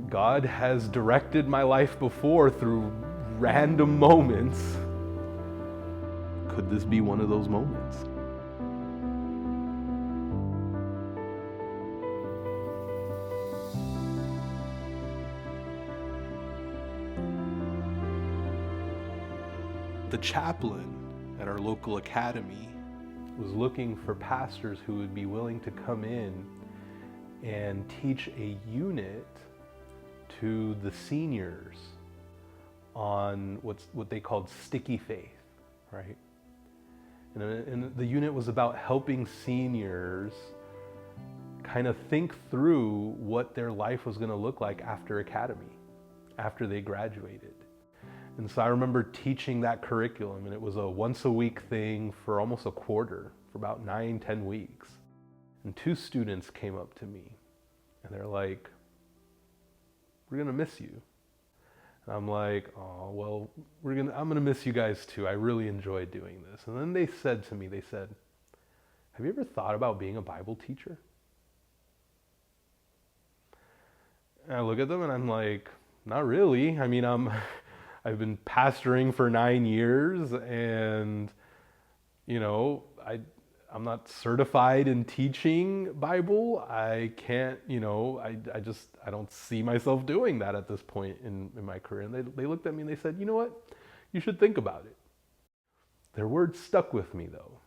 God has directed my life before through random moments. Could this be one of those moments? The chaplain at our local academy was looking for pastors who would be willing to come in and teach a unit to the seniors on what they called sticky faith, right? And the unit was about helping seniors kind of think through what their life was going to look like after academy, after they graduated. And so I remember teaching that curriculum, and it was a once a week thing for almost a quarter, for about 9-10 weeks. And 2 students came up to me and they're like, "We're gonna miss you." And I'm like, "Oh, well, I'm gonna miss you guys too. I really enjoyed doing this." And then they said to me, "Have you ever thought about being a Bible teacher?" And I look at them and I'm like, "Not really. I mean, I've been pastoring for 9 years, and I'm not certified in teaching Bible. I can't, I don't see myself doing that at this point in my career." And they looked at me and they said, "You know what? You should think about it." Their words stuck with me though,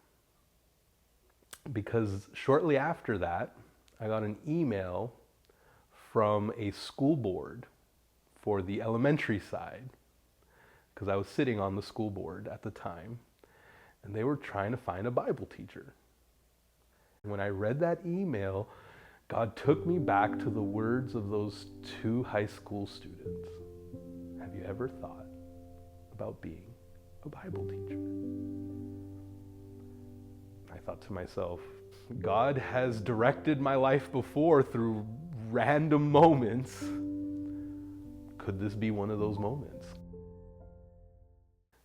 because shortly after that, I got an email from a school board for the elementary side, because I was sitting on the school board at the time, and they were trying to find a Bible teacher. And when I read that email, God took me back to the words of those 2 high school students. Have you ever thought about being a Bible teacher? I thought to myself, God has directed my life before through random moments. Could this be one of those moments?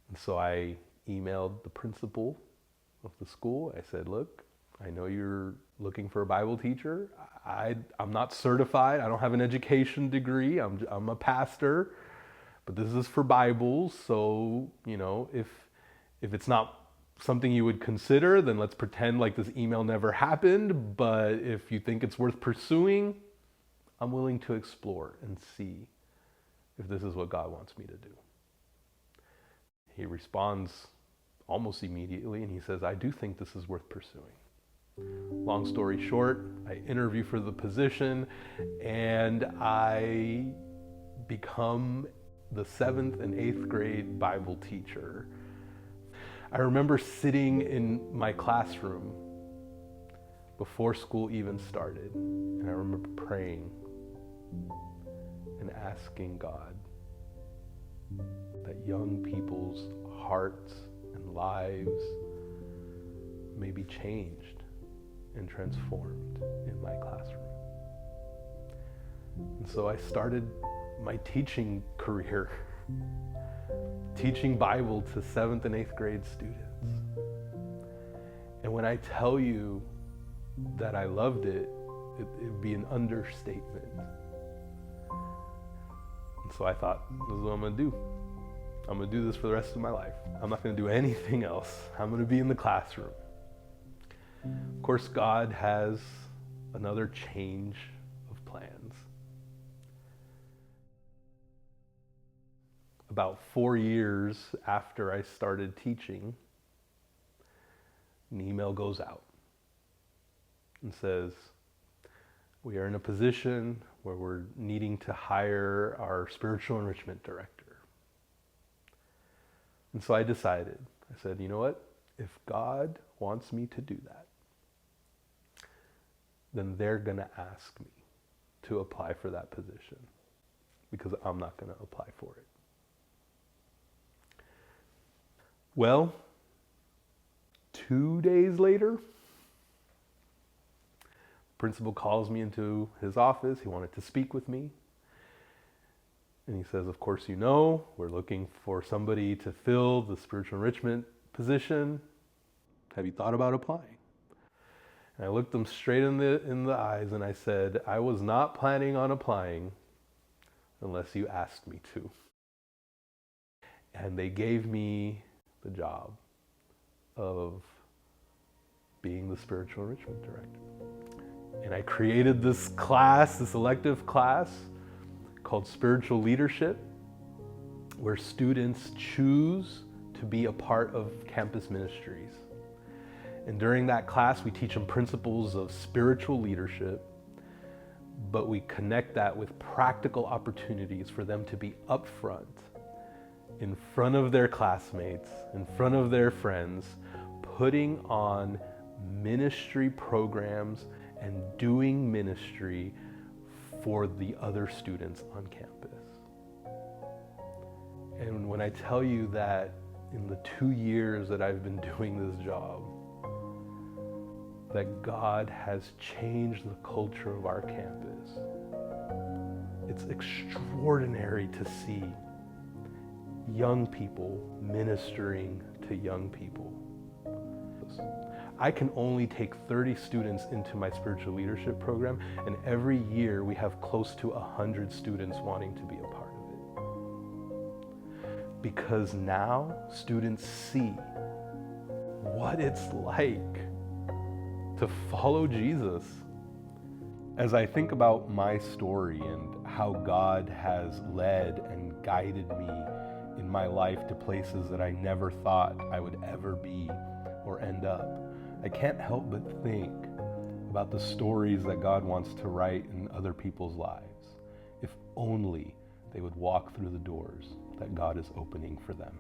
And so I emailed the principal of the school. I said, "Look, I know you're looking for a Bible teacher. I'm not certified. I don't have an education degree. I'm a pastor, but this is for Bibles. So, if it's not something you would consider, then let's pretend like this email never happened. But if you think it's worth pursuing, I'm willing to explore and see if this is what God wants me to do." He responds almost immediately and he says, "I do think this is worth pursuing." Long story short, I interview for the position and I become the 7th and 8th grade Bible teacher. I remember sitting in my classroom before school even started, and I remember praying and asking God that young people's hearts and lives may be changed and transformed in my classroom. And so I started my teaching career, teaching Bible to 7th and 8th grade students. And when I tell you that I loved it, it'd be an understatement. And so I thought, this is what I'm gonna do. I'm gonna do this for the rest of my life. I'm not gonna do anything else. I'm gonna be in the classroom. Of course, God has another change of plans. About 4 years after I started teaching, an email goes out and says, "We are in a position where we're needing to hire our spiritual enrichment director." And so I decided, I said, you know what? If God wants me to do that, then they're going to ask me to apply for that position, because I'm not going to apply for it. Well, 2 days later, principal calls me into his office. He wanted to speak with me. And he says, "Of course, we're looking for somebody to fill the spiritual enrichment position. Have you thought about applying?" And I looked them straight in the eyes and I said, "I was not planning on applying unless you asked me to. And they gave me the job of being the spiritual enrichment director. And I created this class, this elective class called Spiritual Leadership, where students choose to be a part of campus ministries. And during that class, we teach them principles of spiritual leadership, but we connect that with practical opportunities for them to be upfront, in front of their classmates, in front of their friends, putting on ministry programs and doing ministry for the other students on campus. And when I tell you that in the 2 years that I've been doing this job, that God has changed the culture of our campus, it's extraordinary to see young people ministering to young people. I can only take 30 students into my spiritual leadership program, and every year we have close to 100 students wanting to be a part of it. Because now students see what it's like to follow Jesus. As I think about my story and how God has led and guided me in my life to places that I never thought I would ever be or end up, I can't help but think about the stories that God wants to write in other people's lives, if only they would walk through the doors that God is opening for them.